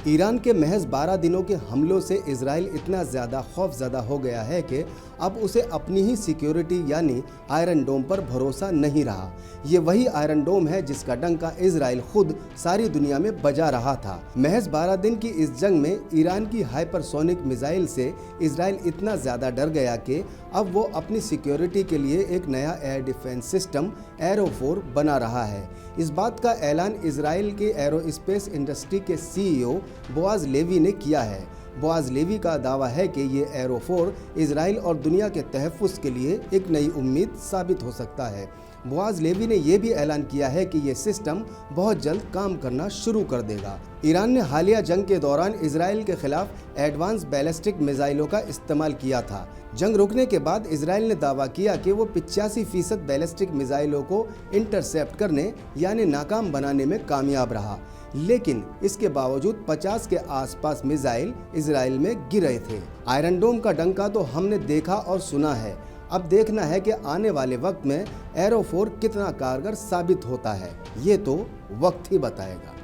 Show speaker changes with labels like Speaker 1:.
Speaker 1: Iran के महज 12 दिनों के हमलों से इजराइल इतना ज़्यादा खौफजदा हो गया है कि अब उसे अपनी ही सिक्योरिटी यानी आयरन डोम पर भरोसा नहीं रहा। ये वही आयरन डोम है जिसका डंका इजराइल खुद सारी दुनिया में बजा रहा था। महज 12 दिन की इस जंग में ईरान की हाइपरसोनिक मिसाइल से इजराइल इतना ज़्यादा डर गया कि अब वो अपनी सिक्योरिटी के लिए एक नया एयर डिफेंस सिस्टम एरो-4 बना रहा है। इस बात का ऐलान इजराइल के एरोस्पेस इंडस्ट्री के सीईओ बोआज लेवी ने किया है। बोआज लेवी का दावा है कि ये एरो-4 इजराइल और दुनिया के तहफ़्फ़ुज़ के लिए एक नई उम्मीद साबित हो सकता है। बोआज लेवी ने यह भी ऐलान किया है कि ये सिस्टम बहुत जल्द काम करना शुरू कर देगा। ईरान ने हालिया जंग के दौरान इजराइल के खिलाफ एडवांस बैलिस्टिक मिसाइलों का इस्तेमाल किया था। जंग रुकने के बाद इजराइल ने दावा किया कि वो 85% बैलिस्टिक मिसाइलों को इंटरसेप्ट करने यानी नाकाम बनाने में कामयाब रहा, लेकिन इसके बावजूद 50 के आसपास मिसाइल इजराइल में गिर रहे थे। आयरन डोम का डंका तो हमने देखा और सुना है, अब देखना है कि आने वाले वक्त में एरो-4 कितना कारगर साबित होता है। ये तो वक्त ही बताएगा।